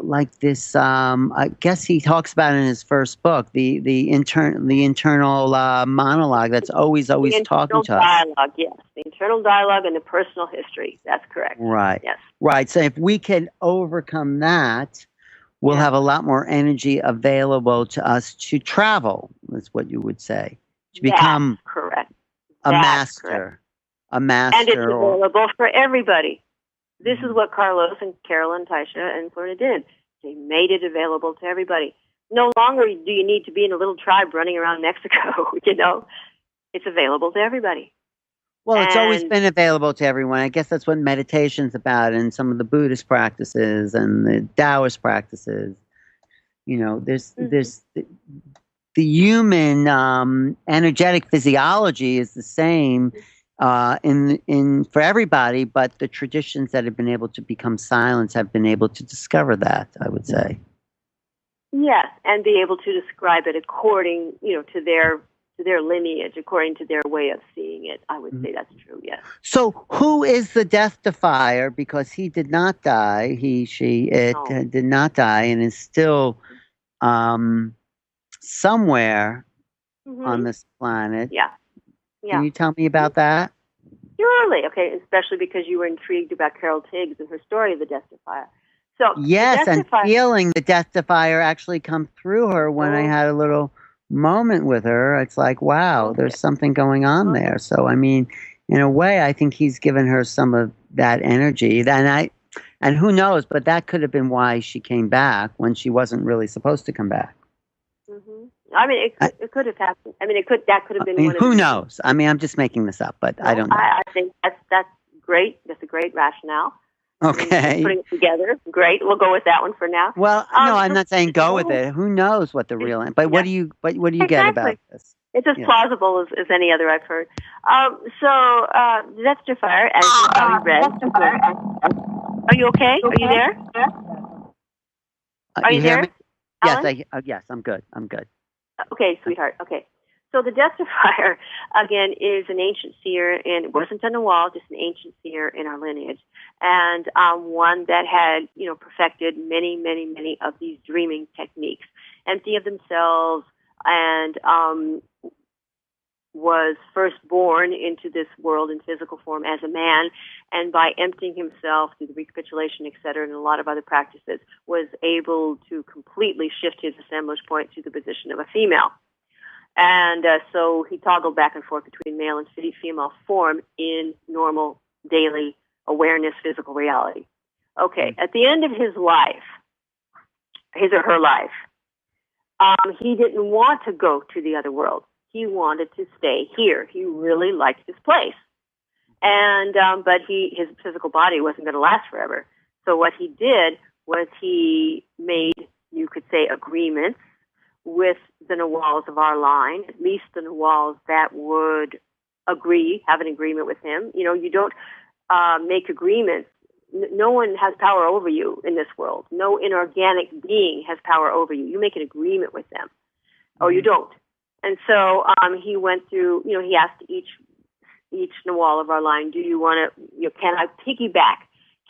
like this, I guess he talks about it in his first book, the internal monologue that's always talking to us. Dialogue, yes. The internal dialogue and the personal history. That's correct. Right. Yes. Right. So if we can overcome that, we'll have a lot more energy available to us to travel. That's what you would say. To become correct. A master. Correct. A master. And it's available for everybody. This is what Carlos and Carolyn, Taisha, and Florida did. They made it available to everybody. No longer do you need to be in a little tribe running around Mexico, It's available to everybody. Well, it's always been available to everyone. I guess that's what meditation's about, and some of the Buddhist practices and the Taoist practices. There's the human energetic physiology is the same in for everybody, but the traditions that have been able to become silent have been able to discover that, I would say. Yes, and be able to describe it according, to their lineage, according to their way of seeing it. I would say that's true, yes. So who is the death defier? Because he did not die, did not die, and is still somewhere on this planet. Yeah. Can you tell me about that? Surely. Okay, especially because you were intrigued about Carol Tiggs and her story of the Death Defier. So yes, and feeling the Death Defier actually come through her when I had a little moment with her. It's like, wow, there's something going on there. So, I mean, in a way, I think he's given her some of that energy. And who knows, but that could have been why she came back when she wasn't really supposed to come back. Mm-hmm. I mean, it could have happened. I mean, that could have been. Who knows? I mean, I'm just making this up, but I don't know. I think that's great. That's a great rationale. Okay. Putting it together, great. We'll go with that one for now. Well, no, I'm not saying go with it. Who knows what the real? But what do you get about this? It's as plausible as any other I've heard. So Death Defier, as you probably read. Are you okay? Are you there? Are you there? Me? Yes, yes, I'm good. I'm good. Okay, sweetheart. Okay. So the Death Defier, again, is an ancient seer, and it wasn't on the wall, just an ancient seer in our lineage, and one that had, perfected many, many, many of these dreaming techniques, empty of themselves, and was first born into this world in physical form as a man, and by emptying himself through the recapitulation, et cetera, and a lot of other practices, was able to completely shift his assemblage point to the position of a female. And so he toggled back and forth between male and female form in normal daily awareness, physical reality. Okay, at the end of his life, his or her life, he didn't want to go to the other world. He wanted to stay here. He really liked this place. And but his physical body wasn't going to last forever. So what he did was he made, you could say, agreements with the Nawals of our line, at least the Nawals that would have an agreement with him. You know, you don't make agreements. No one has power over you in this world. No inorganic being has power over you. You make an agreement with them, or you don't. And so he went through, you know, he asked each Nawal of our line, do you want to, you know, can I piggyback?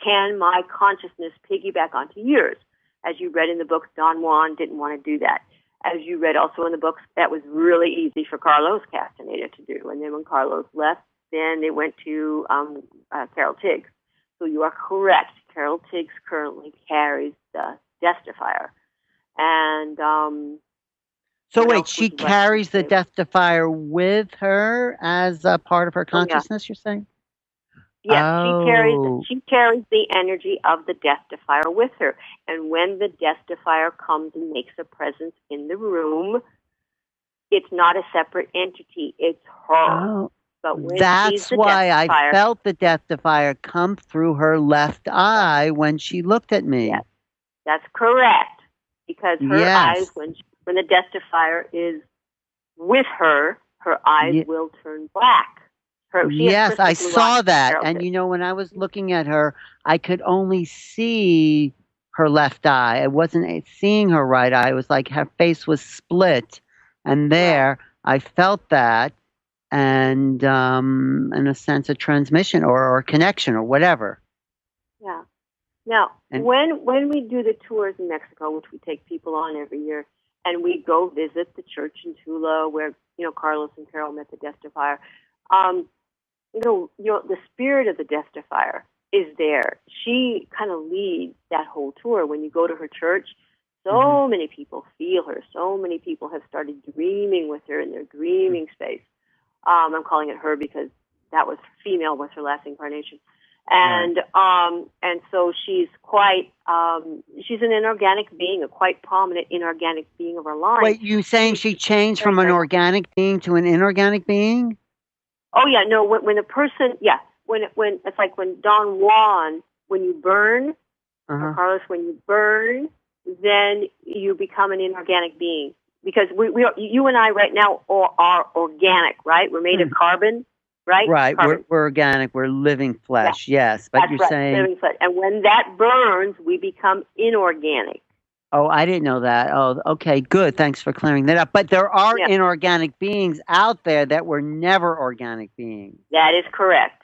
Can my consciousness piggyback onto yours? As you read in the book, Don Juan didn't want to do that. As you read also in the books, that was really easy for Carlos Castaneda to do. And then when Carlos left, then they went to Carol Tiggs. So you are correct. Carol Tiggs currently carries the Death-Defier. And so wait, she carries the Death-Defier with her as a part of her consciousness, you're saying? Yes, she carries the energy of the Death-Defier with her. And when the Death-Defier comes and makes a presence in the room, it's not a separate entity. It's her. Oh, but when that's why I felt the Death-Defier come through her left eye when she looked at me. Yes, that's correct. Because her eyes, when the Death-Defier is with her, her eyes will turn black. Yes, I saw that. And, you know, when I was looking at her, I could only see her left eye. I wasn't seeing her right eye. It was like her face was split. And there, I felt that. And in a sense, a transmission or connection or whatever. Yeah. Now, when we do the tours in Mexico, which we take people on every year, and we go visit the church in Tula where, you know, Carlos and Carol met the Death-Defier, you know, the spirit of the Death-Defier is there. She kind of leads that whole tour. When you go to her church, so many people feel her. So many people have started dreaming with her in their dreaming space. I'm calling it her because that was female was her last incarnation. And and so she's quite she's an inorganic being, a quite prominent inorganic being of our line. Wait, you saying she changed from an organic being to an inorganic being? Oh yeah, no. When a person, when it's like when Don Juan, when you burn, or Carlos, when you burn, then you become an inorganic being because you and I right now are organic, right? We're made of carbon, right? Right. We're organic. We're living flesh. Yes, but you're saying living flesh, and when that burns, we become inorganic. Oh, I didn't know that. Oh, okay, good. Thanks for clearing that up. But there are inorganic beings out there that were never organic beings. That is correct.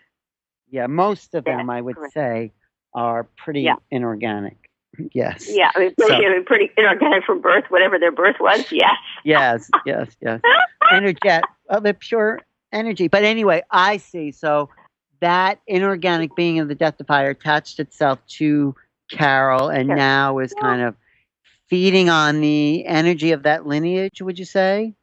Yeah, most of them, I would say, are pretty inorganic. Yes. Yeah, I mean, pretty inorganic from birth, whatever their birth was, yes. Yes. They're pure energy. But anyway, I see. So that inorganic being of the Death-Defier attached itself to Carol and now is kind of feeding on the energy of that lineage, would you say?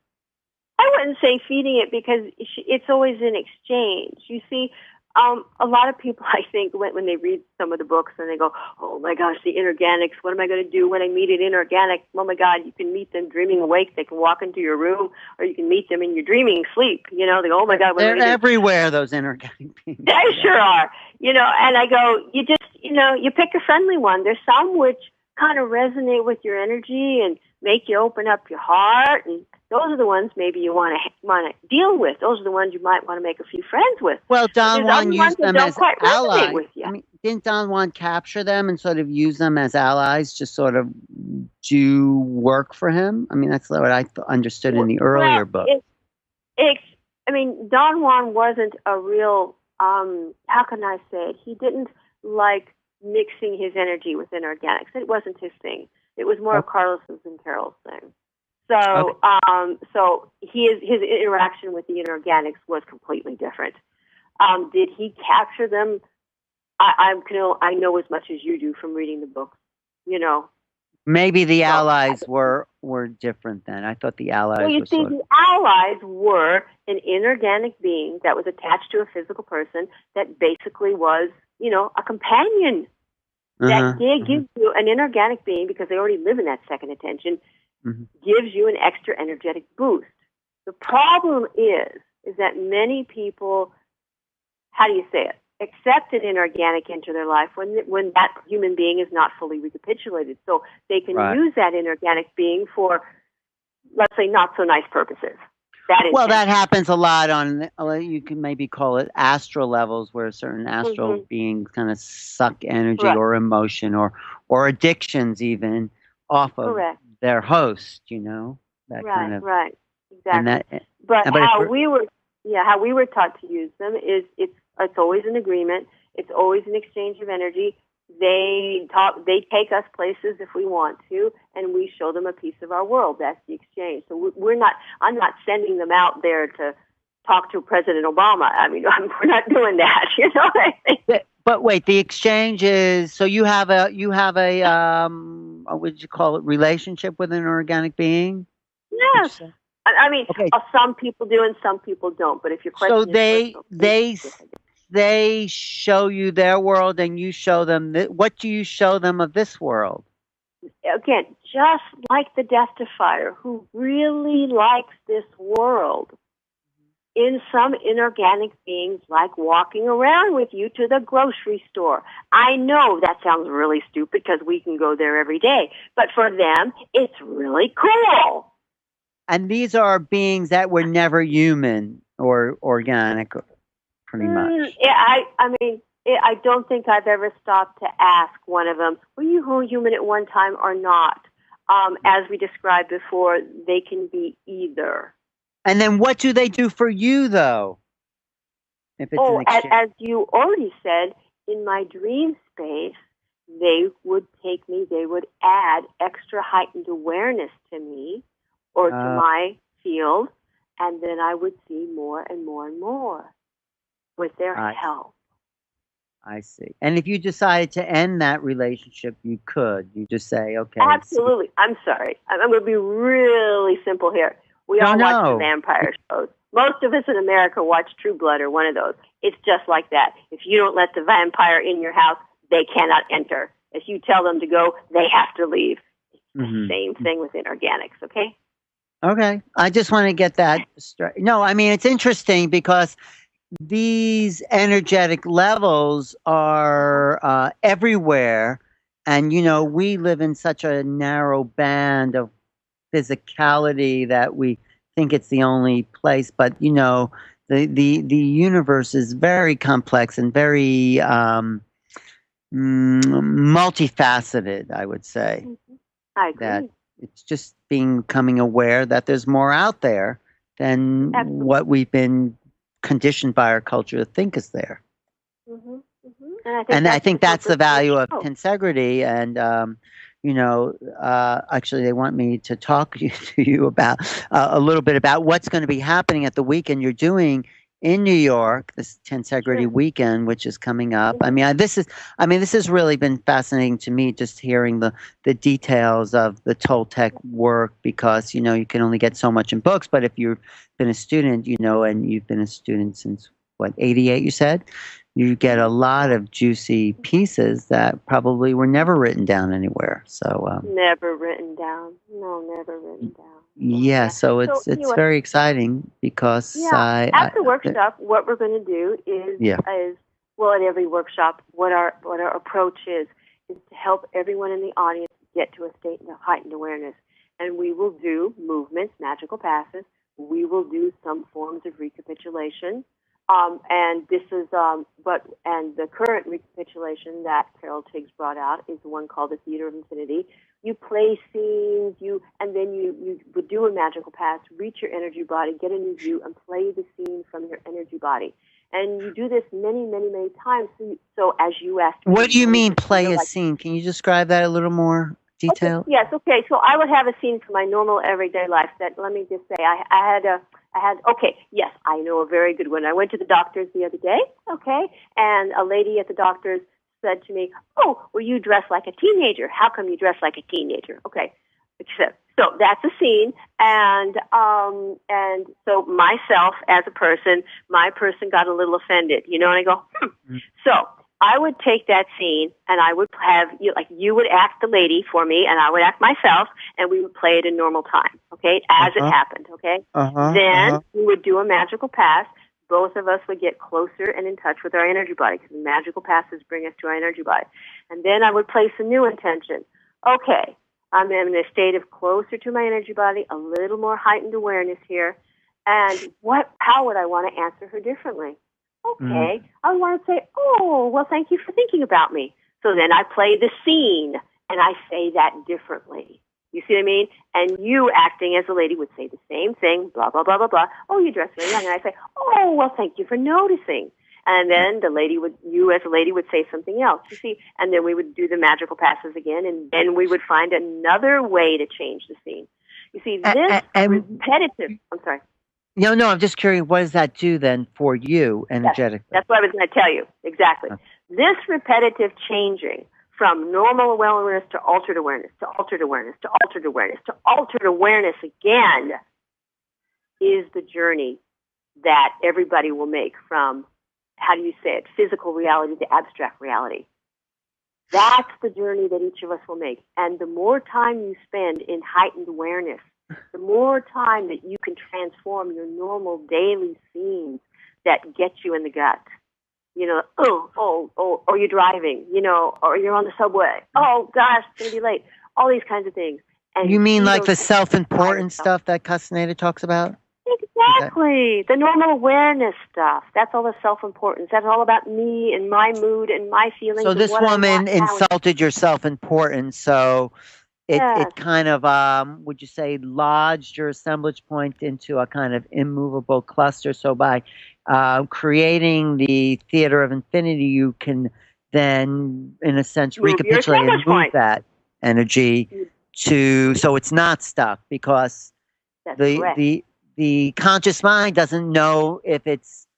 I wouldn't say feeding it because it's always in exchange. You see, a lot of people, I think, when they read some of the books and they go, oh my gosh, the inorganics, what am I going to do when I meet an inorganic? Oh my God, you can meet them dreaming awake. They can walk into your room or you can meet them in your dreaming sleep. You know, they go, oh my God. They're everywhere, those inorganic beings. They sure are. You know, and I go, you just, you know, you pick a friendly one. There's some which kind of resonate with your energy and make you open up your heart, and those are the ones maybe you want to deal with. Those are the ones you might want to make a few friends with. Well, Don Juan used them as allies. I mean, didn't Don Juan capture them and sort of use them as allies, just sort of do work for him? I mean, that's what I understood in the earlier book. I mean, Don Juan wasn't a real, how can I say it? He didn't like mixing his energy with inorganics. It wasn't his thing. It was more of Carlos's and Carol's thing. So, so his interaction with the inorganics was completely different. Did he capture them? I know as much as you do from reading the books. You know, maybe the allies were different then. I thought the allies. Well, you see, the allies were an inorganic being that was attached to a physical person that basically was, you know, a companion. That gives you an inorganic being, because they already live in that second attention, gives you an extra energetic boost. The problem is that many people, how do you say it? accept an inorganic into their life when that human being is not fully recapitulated. So they can use that inorganic being for, let's say, not so nice purposes. Well, that happens a lot on, you can maybe call it astral levels, where certain astral beings kind of suck energy or emotion or addictions even off of their host, that kind of. Right, exactly. But how we were taught to use them is it's always an agreement. It's always an exchange of energy. They take us places if we want to, and we show them a piece of our world. That's the exchange. So I'm not sending them out there to talk to President Obama. I mean, we're not doing that. You know what I mean? But wait, the exchange is, so you have a what would you call it, relationship with an organic being? Yes. I mean, some people do and some people don't. But if your question they show you their world and you show them what do you show them of this world? Again, just like the death-defier who really likes this world, in some inorganic beings like walking around with you to the grocery store. I know that sounds really stupid because we can go there every day, but for them, it's really cool. And these are beings that were never human or organic, pretty much. I don't think I've ever stopped to ask one of them, were you human at one time or not? As we described before, they can be either. And then what do they do for you, though? If it's as you already said, in my dream space, they would take me, they would add extra heightened awareness to me or to my field, and then I would see more and more and more with their help. I see. And if you decided to end that relationship, you could. You just say, okay. Absolutely. I'm sorry. I'm going to be really simple here. We all watch the vampire shows. Most of us in America watch True Blood or one of those. It's just like that. If you don't let the vampire in your house, they cannot enter. If you tell them to go, they have to leave. It's the same thing with inorganics, okay? Okay. I just want to get that straight. No, I mean, it's interesting because these energetic levels are everywhere. And, we live in such a narrow band of physicality that we think it's the only place. But, the universe is very complex and very multifaceted, I would say. I agree. That it's just becoming aware that there's more out there than what we've been conditioned by our culture to think is there. And I think that's the value of tensegrity. And, actually they want me to talk to you about a little bit about what's going to be happening at the weekend you're doing in New York, this tensegrity weekend, which is coming up. I mean, this has really been fascinating to me, just hearing the details of the Toltec work, because, you can only get so much in books. But if you've been a student, and you've been a student since, 88, you said? You get a lot of juicy pieces that probably were never written down anywhere. So never written down. No, never written down. Yeah, so it's very exciting because at the workshop, what we're going to do is at every workshop, what our approach is to help everyone in the audience get to a state of heightened awareness, and we will do movements, magical passes. We will do some forms of recapitulation. And this is, and the current recapitulation that Carol Tiggs brought out is the one called the Theater of Infinity. You play scenes, and then you would do a magical pass, reach your energy body, get a new view, and play the scene from your energy body. And you do this many, many, many times. So as you asked, what do you mean play a scene? Can you describe that a little more detail? Okay, yes. Okay. So I would have a scene from my normal everyday life. That, let me just say, yes, I know a very good one. I went to the doctor's the other day, and a lady at the doctor's said to me, "Oh, well, you dress like a teenager. How come you dress like a teenager?" Okay, so that's a scene, and so myself as a person, my person got a little offended, and I go, So I would take that scene, and I would have you would act the lady for me, and I would act myself, and we would play it in normal time, as it happened, Then we would do a magical pass. both of us would get closer and in touch with our energy body, because the magical passes bring us to our energy body. And then I would place a new intention. Okay, I'm in a state of closer to my energy body, a little more heightened awareness here. And how would I want to answer her differently? Okay, I want to say, oh, well, thank you for thinking about me. So then I play the scene, and I say that differently. You see what I mean? And you, acting as a lady, would say the same thing, blah, blah, blah, blah, blah. Oh, you dress very young. And I say, oh, well, thank you for noticing. And then you as a lady would say something else, you see. And then we would do the magical passes again, and then we would find another way to change the scene. You see, this repetitive, I'm sorry. No, I'm just curious, what does that do then for you energetically? That's what I was going to tell you. Exactly. Okay. This repetitive changing from normal awareness to altered awareness, to altered awareness, to altered awareness, to altered awareness again is the journey that everybody will make from, how do you say it, physical reality to abstract reality. That's the journey that each of us will make. And the more time you spend in heightened awareness, the more time that you can transform your normal daily scenes that get you in the gut. You know, or you're driving, you know, or you're on the subway. Oh, gosh, it's going to be late. All these kinds of things. And you mean like the self-important stuff that Castaneda talks about? Exactly. Okay. The normal awareness stuff. That's all the self-importance. That's all about me and my mood and my feelings. So this woman insulted your self-importance, so it kind of, would you say, lodged your assemblage point into a kind of immovable cluster. So by creating the theater of infinity, you can then, in a sense, recapitulate and move that energy so it's not stuck, because the conscious mind doesn't know if it's,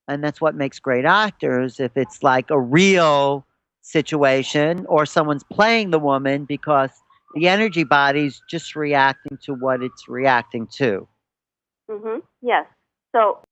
and that's what makes great actors, if it's like a real situation or someone's playing the woman, because the energy body's just reacting to what it's reacting to. Yes. So